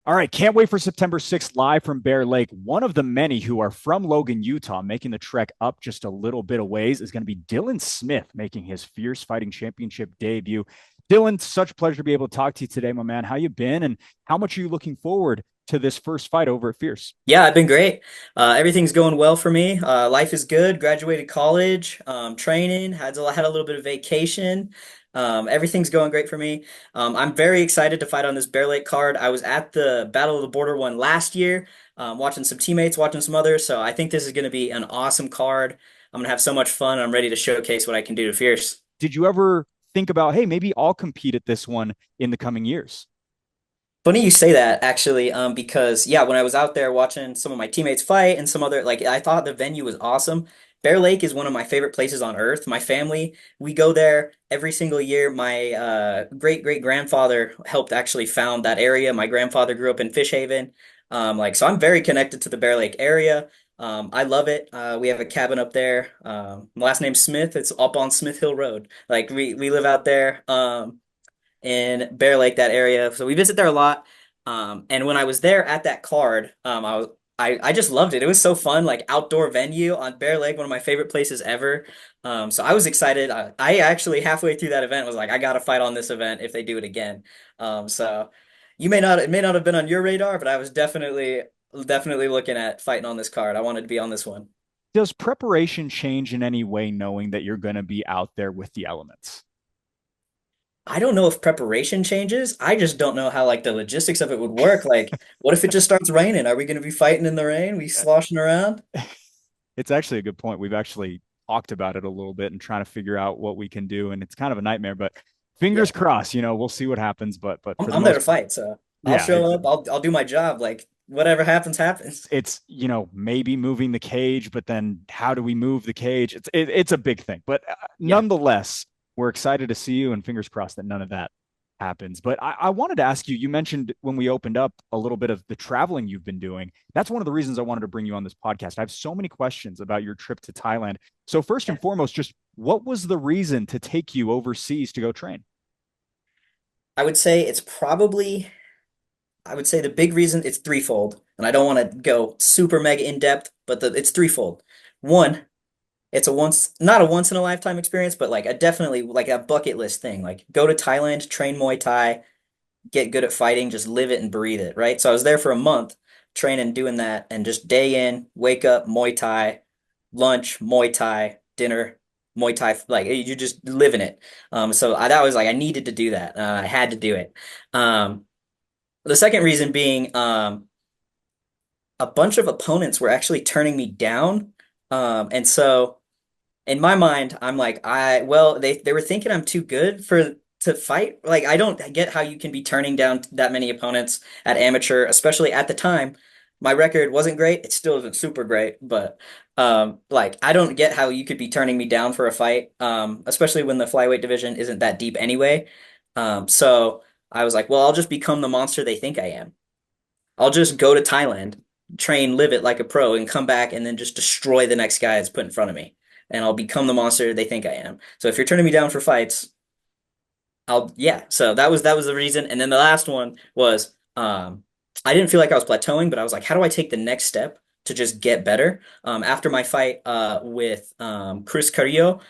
All right, can't wait for September 6th live from Bear Lake. One of the many who are from Logan, Utah, making the trek up just a little bit of ways is going to be Dillon Smith making his Fierce Fighting Championship debut. Dillon, such a pleasure to be able to talk to you today, my man. How you been and how much are you looking forward to this first fight over at Fierce? Yeah, I've been great. Everything's going well for me. Life is good. Graduated college, training, had a little bit of vacation. Everything's going great for me. I'm very excited to fight on this Bear Lake card. I was at the Battle of the Border one last year, watching some teammates, watching some others. So I think this is going to be an awesome card. I'm gonna have so much fun. I'm ready to showcase what I can do to Fierce. Did you ever think about, hey, maybe I'll compete at this one in the coming years? Funny you say that actually, because yeah, when I was out there watching some of my teammates fight and some other like I thought the venue was awesome. Bear Lake is one of my favorite places on earth. My family, we go there every single year. My great grandfather helped actually found that area. My grandfather grew up in Fish Haven. So I'm very connected to the Bear Lake area. I love it. We have a cabin up there. My last name's Smith. It's up on Smith Hill Road. Like we live out there. In Bear Lake, that area. So we visit there a lot. And when I was there at that card, I just loved it. It was so fun, like outdoor venue on Bear Lake, one of my favorite places ever. So I was excited. I actually halfway through that event was like, I gotta fight on this event if they do it again. So it may not have been on your radar, but I was definitely looking at fighting on this card. I wanted to be on this one. Does preparation change in any way knowing that you're going to be out there with the elements? I don't know if preparation changes. I just don't know how like the logistics of it would work. Like, what if it just starts raining? Are we going to be fighting in the rain? We sloshing around? It's actually a good point. We've actually talked about it a little bit and trying to figure out what we can do. And it's kind of a nightmare, but fingers Yeah, crossed, we'll see what happens. But for the I'm there to most part, fight, so I'll yeah, show up. I'll do my job. Like whatever happens, happens. maybe moving the cage, but then how do we move the cage? It's a big thing. But Yeah. nonetheless, we're excited to see you and fingers crossed that none of that happens. But I wanted to ask you, you mentioned when we opened up a little bit of the traveling you've been doing. That's one of the reasons I wanted to bring you on this podcast. I have so many questions about your trip to Thailand. So first and foremost, just what was the reason to take you overseas to go train? I would say it's probably I would say the big reason it's threefold, and I don't want to go super mega in depth, but it's threefold. One, it's a once not a once in a lifetime experience, but like a definitely like a bucket list thing. Like go to Thailand, train Muay Thai, get good at fighting, just live it and breathe it, right? So I was there for a month training, doing that, and just day in, wake up, Muay Thai, lunch, Muay Thai, dinner, Muay Thai, like you just living it. That was like I needed to do that. I had to do it. Um, the second reason being a bunch of opponents were actually turning me down. And so in my mind, I'm like, they were thinking I'm too good for to fight. Like, I don't get how you can be turning down that many opponents at amateur, especially at the time. My record wasn't great. It still isn't super great, but like I don't get how you could be turning me down for a fight, especially when the flyweight division isn't that deep anyway. So I was like, well, I'll just become the monster they think I am. I'll just go to Thailand, train, live it like a pro, and come back and then just destroy the next guy that's put in front of me. And I'll become the monster they think I am. So if you're turning me down for fights, yeah. So that was the reason. And then the last one was I didn't feel like I was plateauing, but I was like, how do I take the next step to just get better? After my fight with Chris Carrillo,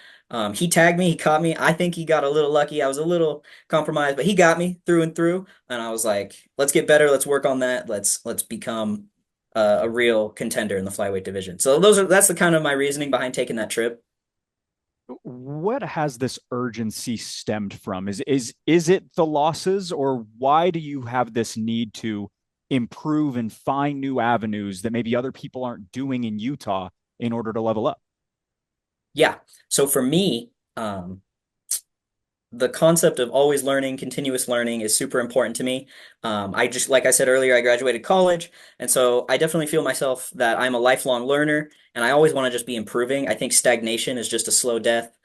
he tagged me, he caught me. I think he got a little lucky. I was a little compromised, but he got me through and through. And I was like, let's get better. Let's work on that. Let's become a real contender in the flyweight division. So that's the kind of my reasoning behind taking that trip. What has this urgency stemmed from? Is it the losses, or why do you have this need to improve and find new avenues that maybe other people aren't doing in Utah in order to level up? Yeah. So for me, the concept of always learning, continuous learning is super important to me. I just, like I said earlier, I graduated college, and so I definitely feel myself that I'm a lifelong learner, and I always want to just be improving. I think stagnation is just a slow death.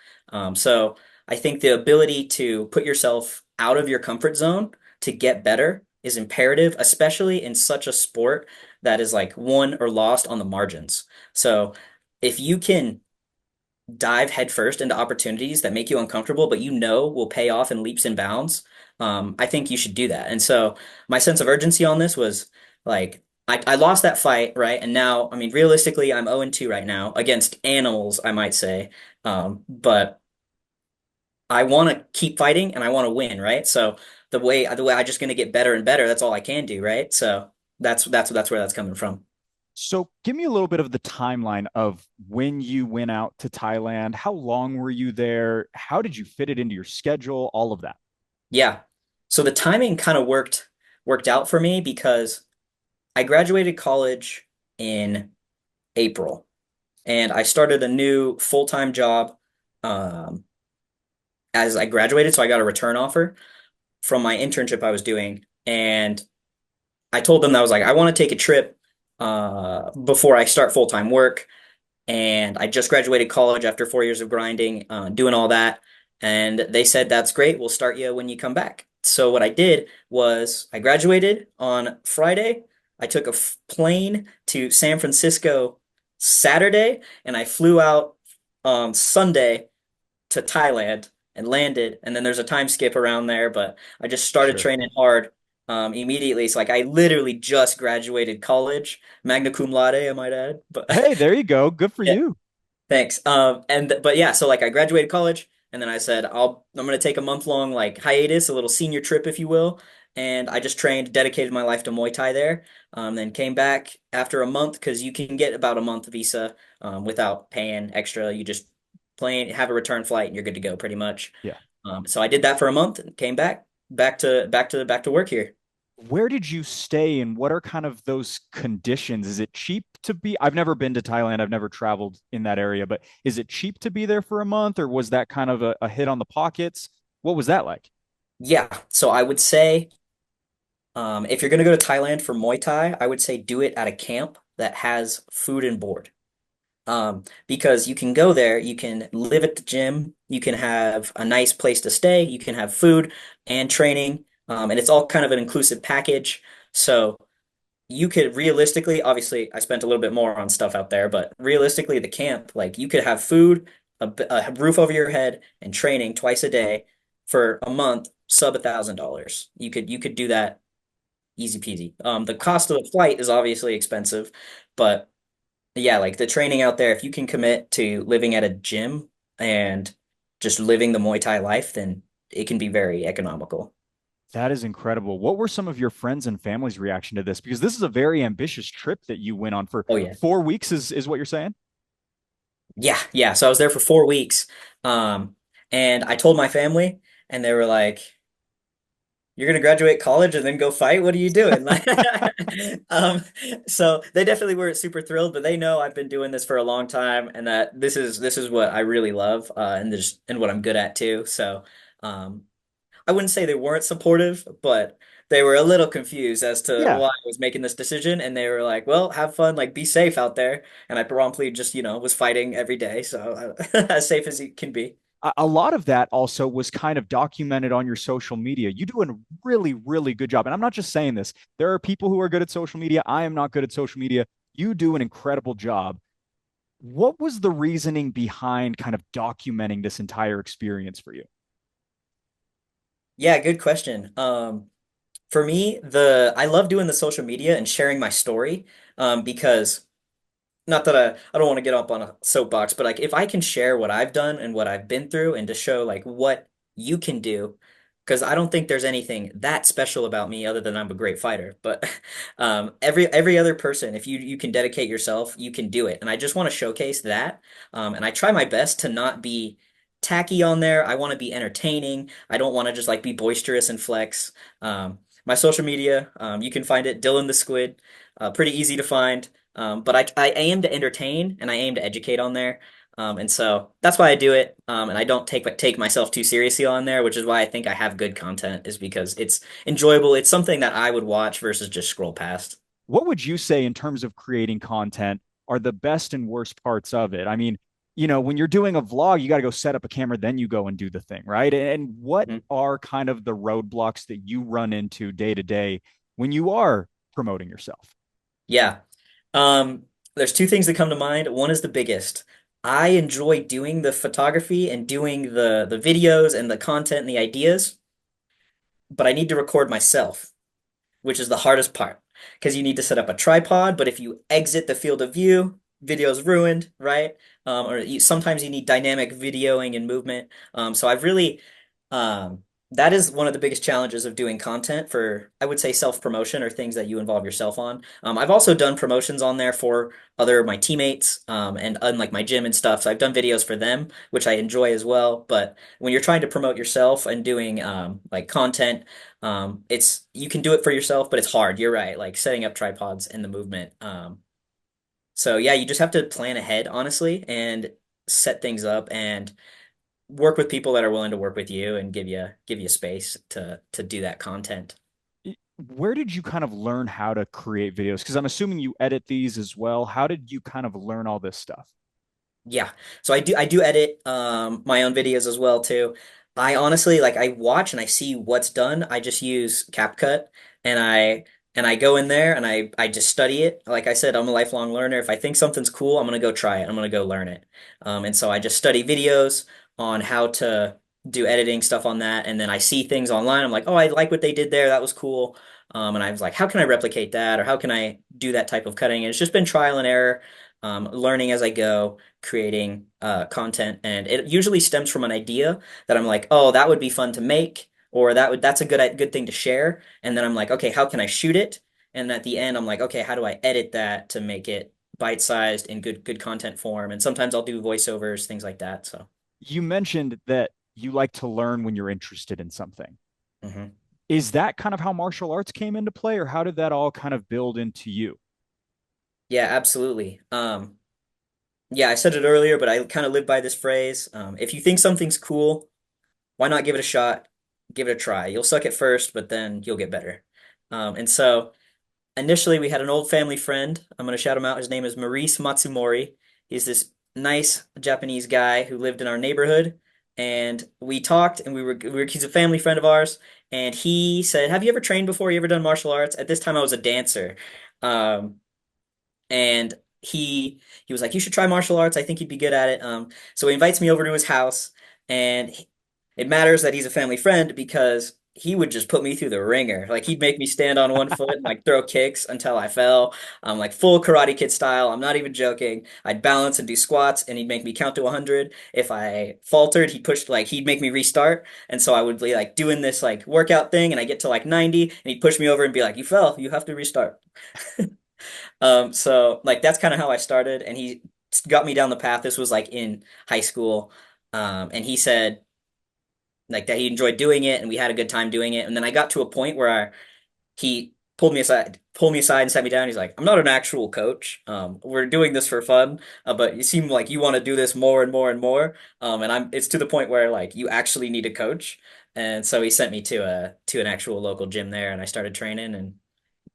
So I think the ability to put yourself out of your comfort zone to get better is imperative, especially in such a sport that is like won or lost on the margins. So if you can dive headfirst into opportunities that make you uncomfortable, but you know will pay off in leaps and bounds, I think you should do that. And so my sense of urgency on this was like, I lost that fight, right? And now, I mean, realistically, I'm 0-2 right now against animals, I might say. But I want to keep fighting and I want to win, right? So the way I'm just going to get better and better. That's all I can do, right? So that's where that's coming from. So give me a little bit of the timeline of when you went out to Thailand. How long were you there? How did you fit it into your schedule? All of that. Yeah. So the timing kind of worked out for me because I graduated college in April and I started a new full-time job um, as I graduated. So I got a return offer from my internship I was doing, and I told them that I was like, I want to take a trip before I start full-time work. And I just graduated college after 4 years of grinding, doing all that. And they said, that's great. We'll start you when you come back. So what I did was I graduated on Friday. I took a plane to San Francisco Saturday, and I flew out Sunday to Thailand and landed. And then there's a time skip around there, but I just started Sure. training hard immediately. So like I literally just graduated college, magna cum laude, I might add. But Hey, there you go. Good for yeah, you. thanks. And but yeah, so like I graduated college, and then I said I'm gonna take a month long like hiatus, a little senior trip, if you will. And I just trained, dedicated my life to Muay Thai there. Then came back after a month because you can get about a month visa without paying extra. You just have a return flight, and you're good to go pretty much. Yeah. So I did that for a month and came back to work here. Where did you stay and what are kind of those conditions? Is it cheap to be? I've never been to Thailand. I've never traveled in that area, but is it cheap to be there for a month or was that kind of a hit on the pockets? What was that like? Yeah, so I would say if you're gonna go to Thailand for Muay Thai, I would say do it at a camp that has food and board. Because you can go there, you can live at the gym, you can have a nice place to stay, you can have food and training, and it's all kind of an inclusive package. So you could realistically, obviously, I spent a little bit more on stuff out there, but realistically, the camp, like you could have food, a roof over your head, and training twice a day for a month, sub $1,000. You could do that easy peasy. The cost of the flight is obviously expensive, but yeah, like the training out there, if you can commit to living at a gym and just living the Muay Thai life, then it can be very economical. That is incredible. What were some of your friends and family's reaction to this? Because this is a very ambitious trip that you went on for Oh yeah. 4 weeks, is what you're saying? Yeah, yeah. So I was there for 4 weeks. And I told my family and they were like, you're gonna graduate college and then go fight? What are you doing? Like, um, so they definitely weren't super thrilled, but they know I've been doing this for a long time and that this is what I really love, and what I'm good at too. So um I wouldn't say they weren't supportive, but they were a little confused as to Yeah. why I was making this decision, and they were like, "Well, have fun, like be safe out there." And I promptly just, was fighting every day, so as safe as you can be. A lot of that also was kind of documented on your social media. You do a really, really good job. And I'm not just saying this. There are people who are good at social media. I am not good at social media. You do an incredible job. What was the reasoning behind kind of documenting this entire experience for you? Yeah, good question. For me, the I love doing the social media and sharing my story, because not that I don't want to get up on a soapbox, but like if I can share what I've done and what I've been through and to show like what you can do, because I don't think there's anything that special about me other than I'm a great fighter. But every other person, if you can dedicate yourself, you can do it. And I just want to showcase that. And I try my best to not be tacky on there. I want to be entertaining. I don't want to just like be boisterous and flex. My social media, you can find it, Dylan the Squid, pretty easy to find. But I aim to entertain and I aim to educate on there. And so that's why I do it. And I don't take myself too seriously on there, which is why I think I have good content, is because it's enjoyable. It's something that I would watch versus just scroll past. What would you say in terms of creating content are the best and worst parts of it? I mean, when you're doing a vlog, you got to go set up a camera, then you go and do the thing, right? And what Mhm. are kind of the roadblocks that you run into day to day when you are promoting yourself? Yeah. There's two things that come to mind. One is the biggest. I enjoy doing the photography and doing the videos and the content and the ideas. but I need to record myself, which is the hardest part because you need to set up a tripod. But if you exit the field of view, video's ruined, right? Sometimes you need dynamic videoing and movement. So I've really, um, that is one of the biggest challenges of doing content for, I would say, self-promotion or things that you involve yourself on. I've also done promotions on there for other my teammates, and unlike my gym and stuff. So I've done videos for them, which I enjoy as well. But when you're trying to promote yourself and doing like content, it's you can do it for yourself, but it's hard. You're right, like setting up tripods and the movement. So yeah, you just have to plan ahead, honestly, and set things up and work with people that are willing to work with you and give you space to do that content. Where did you kind of learn how to create videos? Because I'm assuming you edit these as well. How did you kind of learn all this stuff? Yeah. So I do edit my own videos as well too. I honestly like I watch and I see what's done. I just use CapCut and I go in there and I just study it. Like I said, I'm a lifelong learner. If I think something's cool, I'm gonna go try it. I'm gonna go learn it. And so I just study videos on how to do editing stuff on that, and then I see things online. I'm like, oh, I like what they did there. That was cool. And I was like, how can I replicate that, or how can I do that type of cutting? And it's just been trial and error, learning as I go, creating content, and it usually stems from an idea that I'm like, oh, that would be fun to make, or that's a good thing to share. And then I'm like, okay, how can I shoot it? And at the end, I'm like, okay, how do I edit that to make it bite-sized in good content form? And sometimes I'll do voiceovers, things like that. So, You mentioned that you like to learn when you're interested in something. mhm. Is that kind of how martial arts came into play, or how did that all kind of build into you? Yeah, absolutely. Yeah, I said it earlier, but I kind of live by this phrase. If you think something's cool, why not give it a shot? Give it a try. You'll suck at first, but then you'll get better. And so initially, we had an old family friend. I'm going to shout him out. His name is Maurice Matsumori. He's this nice Japanese guy who lived in our neighborhood. And we talked, and he's a family friend of ours. And he said, have you ever trained before? You ever done martial arts? At this time, I was a dancer. Um, and he was like, "You should try martial arts. I think you'd be good at it." So he invites me over to his house, and it matters that he's a family friend because he would just put me through the ringer. Like he'd make me stand on one foot and like throw kicks until I fell. Like full Karate Kid style. I'm not even joking. I'd balance and do squats, and he'd make me count to 100. If I faltered, he'd make me restart. And so I would be like doing this like workout thing, and I get to like 90, and he'd push me over and be like, "You fell. You have to restart." So like that's kind of how I started, and he got me down the path. This was like in high school, and he said like that he enjoyed doing it, and we had a good time doing it. And then I got to a point where he pulled me aside, and sat me down. He's like, "I'm not an actual coach. We're doing this for fun, but you seem like you want to do this more and more and more. And it's to the point where like you actually need a coach." And so he sent me to an actual local gym there, and I started training, and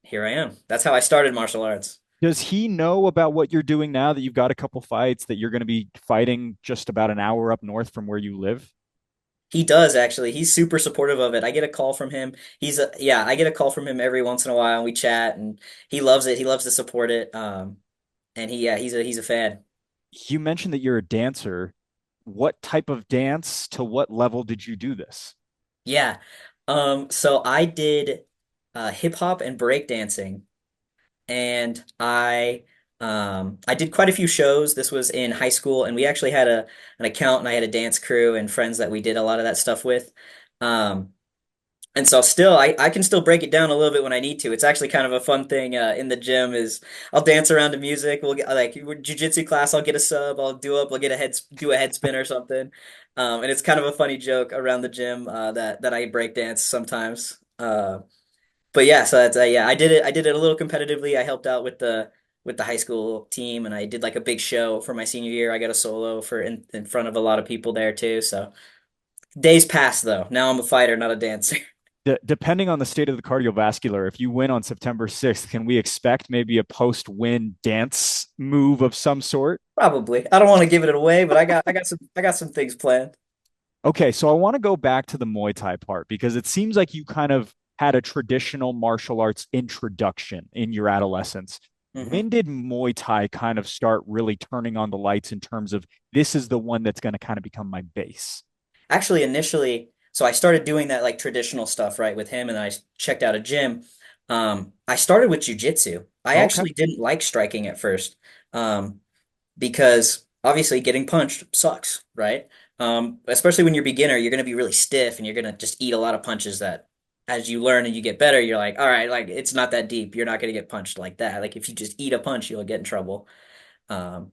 here I am. That's how I started martial arts. Does he know about what you're doing now that you've got a couple fights, that you're going to be fighting just about an hour up north from where you live? He does actually. He's super supportive of it. I get a call from him. Yeah, I get a call from him every once in a while and we chat and he loves it. He loves to support it. And he's a fan. You mentioned that you're a dancer. What type of dance, to what level did you do this? Yeah. So I did hip hop and break dancing, and I did quite a few shows. This was in high school, and we actually had a an account, and I had a dance crew and friends that we did a lot of that stuff with. Um And so still, I can still break it down a little bit when I need to. It's actually kind of a fun thing in the gym is I'll dance around to music. We'll get like jujitsu class. I'll get a sub. I'll get do a head spin or something. And it's kind of a funny joke around the gym that I break dance sometimes. But yeah, so that's yeah, I did it a little competitively. I helped out with the high school team, and I did like a big show for my senior year. I got a solo for in front of a lot of people there too. So days pass though. Now I'm a fighter, not a dancer. Depending on the state of the cardiovascular, if you win on September 6th, can we expect maybe a post-win dance move of some sort? Probably. I don't want to give it away, but I got some things planned. Okay, so I want to go back to the Muay Thai part because it seems like you kind of had a traditional martial arts introduction in your adolescence. Hmm. When did Muay Thai kind of start really turning on the lights in terms of this is the one that's going to kind of become my base? Actually, initially, So I started doing that like traditional stuff, right, with him, and I checked out a gym. I started with jujitsu. I Oh, okay. actually didn't like striking at first, um, because obviously getting punched sucks, right? Especially when you're a beginner, you're going to be really stiff and you're going to just eat a lot of punches that as you learn and you get better, you're like, all right, like it's not that deep. You're not going to get punched like that. Like if you just eat a punch, you'll get in trouble. Um,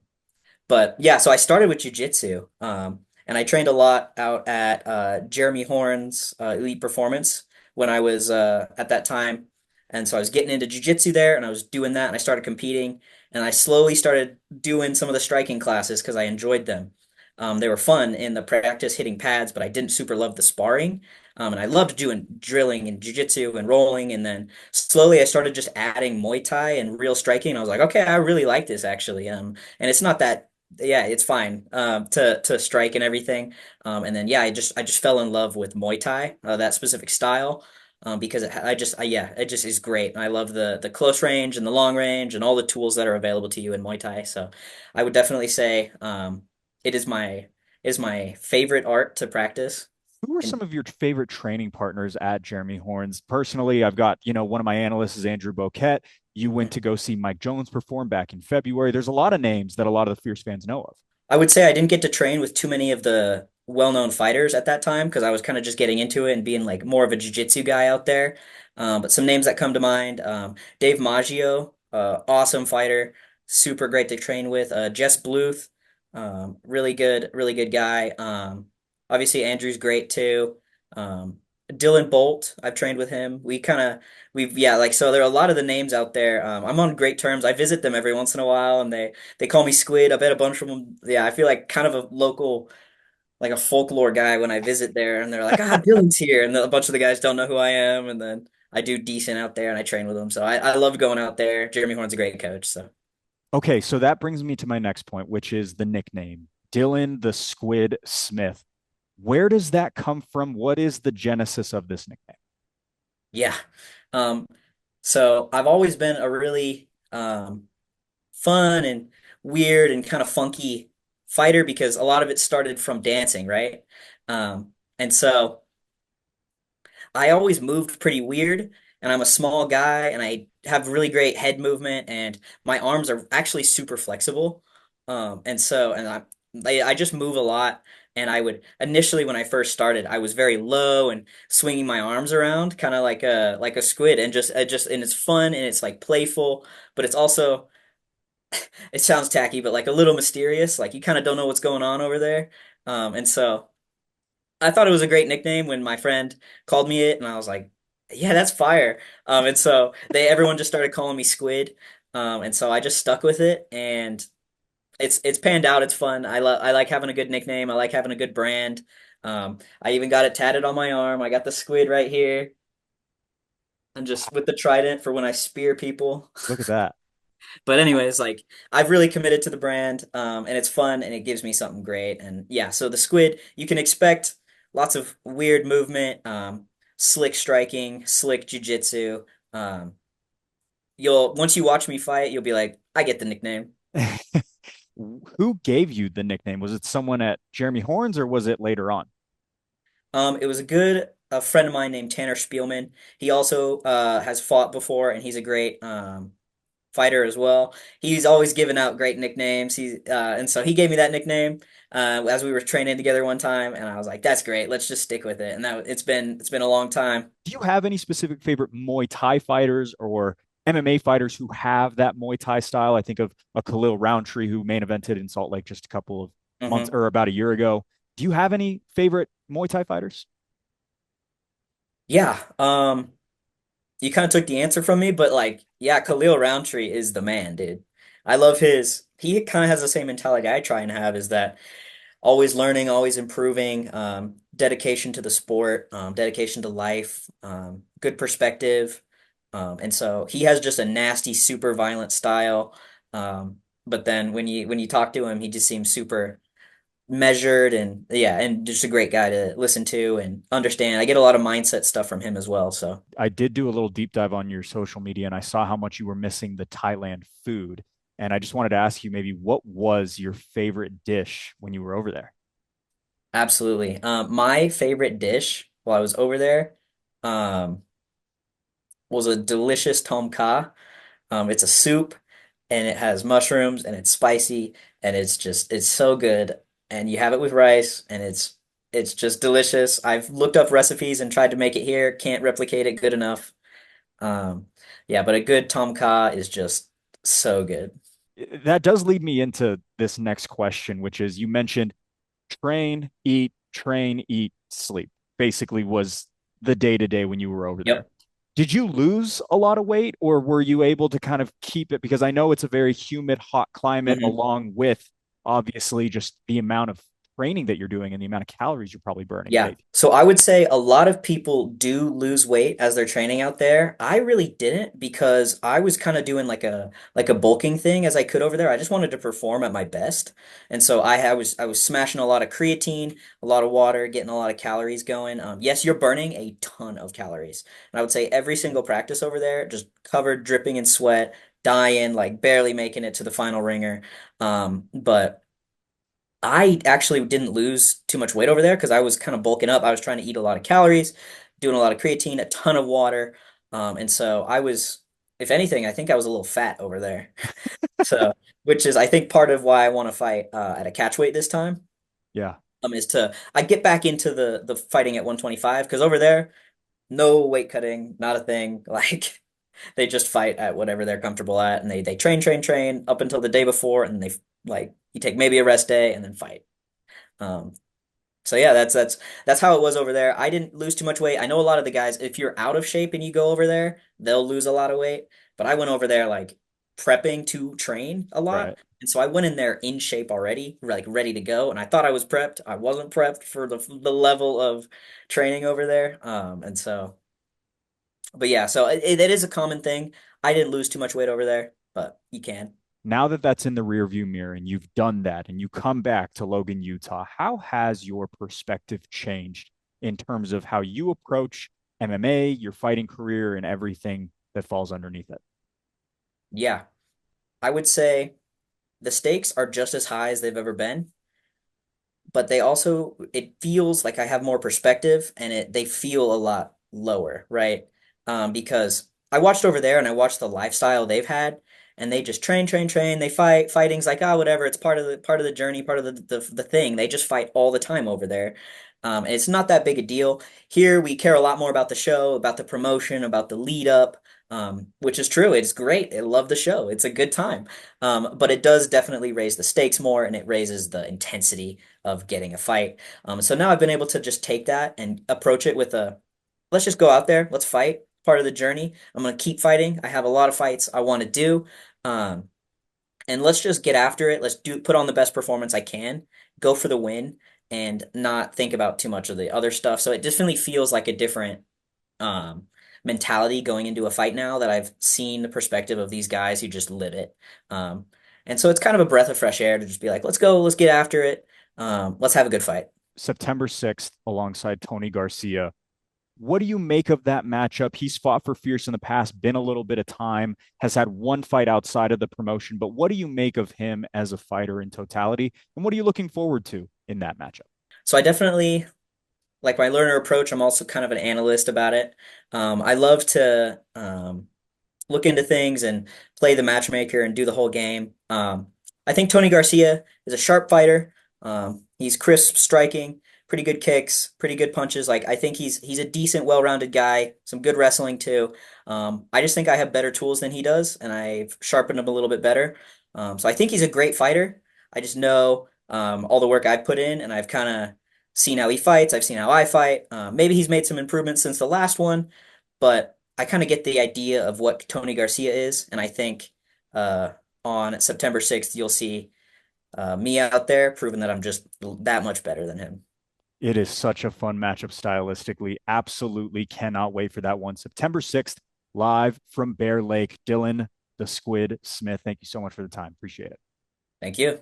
but yeah, so I started with jujitsu, and I trained a lot out at Jeremy Horn's Elite Performance when I was at that time. And so I was getting into jujitsu there, and I was doing that, and I started competing, and I slowly started doing some of the striking classes because I enjoyed them. They were fun in the practice hitting pads, but I didn't super love the sparring. And I loved doing drilling and jujitsu and rolling, and then slowly I started just adding Muay Thai and real striking. And I was like, okay, I really like this actually. And it's not that yeah, it's fine to strike and everything. And then yeah, I just fell in love with Muay Thai, that specific style, because yeah, it just is great. And I love the close range and the long range and all the tools that are available to you in Muay Thai. So I would definitely say it is my favorite art to practice. Who are And some of your favorite training partners at Jeremy Horns? Personally, I've got, one of my analysts is Andrew Boquette. You went mhm. to go see Mike Jones perform back in February. There's a lot of names that a lot of the Fierce fans know of. I would say I didn't get to train with too many of the well-known fighters at that time because I was kind of just getting into it and being like more of a jiu-jitsu guy out there. But some names that come to mind, Dave Maggio, awesome fighter, super great to train with. Jess Bluth, really good guy. Obviously Andrew's great too. Um, Dylan Bolt, I've trained with him. Yeah, like so there are a lot of the names out there. I'm on great terms. I visit them every once in a while and they call me Squid. I bet a bunch of them. Yeah, I feel like kind of a local, like a folklore guy when I visit there, and they're like, "Ah, Dylan's here," and a bunch of the guys don't know who I am, and then I do decent out there and I train with them. So I love going out there. Jeremy Horn's a great coach, so Okay, so that brings me to my next point, which is the nickname Dillon the Squid Smith. Where does that come from? What is the genesis of this nickname? yeah. Um, so I've always been a really fun and weird and kind of funky fighter because a lot of it started from dancing, right? And so. I always moved pretty weird, and I'm a small guy, and I have really great head movement, and my arms are actually super flexible. And so, and I just move a lot. And I would initially, when I first started, I was very low and swinging my arms around, kind of like a squid, and and it's fun and it's like playful, but it's also it sounds tacky, but like a little mysterious. Like you kind of don't know what's going on over there. And so. I thought it was a great nickname when my friend called me it, and I was like, "Yeah, that's fire." And so everyone just started calling me Squid, and so I just stuck with it, and it's panned out. It's fun. I like having a good nickname. I like having a good brand. I even got it tatted on my arm. I got the squid right here, and just with the trident for when I spear people. Look at that. But anyways, like I've really committed to the brand, and it's fun and it gives me something great. And yeah, so the squid, you can expect lots of weird movement, slick striking, slick jujitsu. Um, you'll once you watch me fight, you'll be like, I get the nickname. Who gave you the nickname? Was it someone at Jeremy Horns or was it later on? It was a friend of mine named Tanner Spielman. He also has fought before, and he's a great fighter as well. He's always given out great nicknames. And so he gave me that nickname as we were training together one time, and I was like, "That's great. Let's just stick with it." And that it's been a long time. Do you have any specific favorite Muay Thai fighters or MMA fighters who have that Muay Thai style? I think of a Khalil Roundtree who main evented in Salt Lake just a couple of months Hmm. or about a year ago. Do you have any favorite Muay Thai fighters? Yeah. You kind of took the answer from me, but like, yeah, Khalil Roundtree is the man, dude. I love his. He kind of has the same mentality I try and have, is that always learning, always improving, dedication to the sport, dedication to life, good perspective. And so he has just a nasty, super violent style. But then when you talk to him, he just seems super measured and yeah, and just a great guy to listen to and understand. I get a lot of mindset stuff from him as well. So I did do a little deep dive on your social media and I saw how much you were missing the Thailand food. And I just wanted to ask you maybe what was your favorite dish when you were over there? absolutely. My favorite dish. while I was over there um, was a delicious tom kha. It's a soup and it has mushrooms and it's spicy and it's so good. And you have it with rice and it's just delicious. I've looked up recipes and tried to make it here, can't replicate it good enough. Um, yeah, but a good tom kha is just so good. That does lead me into this next question, which is you mentioned train, eat, sleep. Basically, was the day to day when you were over there. Yep. Did you lose a lot of weight or were you able to kind of keep it? Because I know it's a very humid, hot climate, Mhm. along with obviously just the amount of training that you're doing and the amount of calories you're probably burning Yeah. day. So I would say a lot of people do lose weight as they're training out there. I really didn't because I was kind of doing like a bulking thing as I could over there. I just wanted to perform at my best. And so I was smashing a lot of creatine, a lot of water, getting a lot of calories going. Yes, you're burning a ton of calories. And I would say every single practice over there, just covered, dripping in sweat, dying, like barely making it to the final ringer. But I actually didn't lose too much weight over there because I was kind of bulking up. I was trying to eat a lot of calories, doing a lot of creatine, a ton of water. And so I was, if anything, I think I was a little fat over there. So, which is, I think, part of why I want to fight at a catch weight this time. Yeah. Is I get back into the fighting at 125 because over there, no weight cutting, not a thing. Like they just fight at whatever they're comfortable at, and they train up until the day before, and they like you take maybe a rest day and then fight. Um, so yeah, that's how it was over there. I didn't lose too much weight. I know a lot of the guys, if you're out of shape and you go over there, they'll lose a lot of weight. But I went over there like prepping to train a lot. Right. And so I went in there in shape already, like ready to go. And I thought I was prepped. I wasn't prepped for the level of training over there. And so, but yeah, so it is a common thing. I didn't lose too much weight over there, but you can. Now that that's in the rearview mirror and you've done that and you come back to Logan, Utah, how has your perspective changed in terms of how you approach MMA, your fighting career, and everything that falls underneath it? Yeah, I would say the stakes are just as high as they've ever been, but they also it feels like I have more perspective and they feel a lot lower, right? Because I watched over there and I watched the lifestyle they've had and they just train, they fighting's like whatever, it's part of the journey, part of the thing. They just fight all the time over there. And it's not that big a deal. Here we care a lot more about the show, about the promotion, about the lead up. Which is true. It's great. I love the show. It's a good time. But it does definitely raise the stakes more and it raises the intensity of getting a fight. So now I've been able to just take that and approach it with a let's just go out there, let's fight. Part of the journey. I'm gonna keep fighting. I have a lot of fights I want to do. Um, and let's just get after it. Let's do put on the best performance I can, go for the win, and not think about too much of the other stuff. So it definitely feels like a different um mentality going into a fight now that I've seen the perspective of these guys who just live it. Um, and so it's kind of a breath of fresh air to just be like, let's go, let's get after it. Let's have a good fight. September 6th, alongside Tony Garcia. What do you make of that matchup? He's fought for Fierce in the past, been a little bit of time, has had one fight outside of the promotion, but what do you make of him as a fighter in totality? And what are you looking forward to in that matchup? So I definitely like my learner approach. I'm also kind of an analyst about it. I love to look into things and play the matchmaker and do the whole game. I think Tony Garcia is a sharp fighter. He's crisp striking, pretty good kicks, pretty good punches. Like I think he's a decent, well-rounded guy. Some good wrestling too. I just think I have better tools than he does, and I've sharpened him a little bit better. So I think he's a great fighter. I just know all the work I've put in, and I've kind of seen how he fights. I've seen how I fight. Maybe he's made some improvements since the last one, but I kind of get the idea of what Tony Garcia is, and I think uh, on September 6th you'll see me out there proving that I'm just that much better than him. It is such a fun matchup stylistically. Absolutely cannot wait for that one. September 6th, live from Bear Lake. Dillon, the Squid Smith, thank you so much for the time. Appreciate it. Thank you.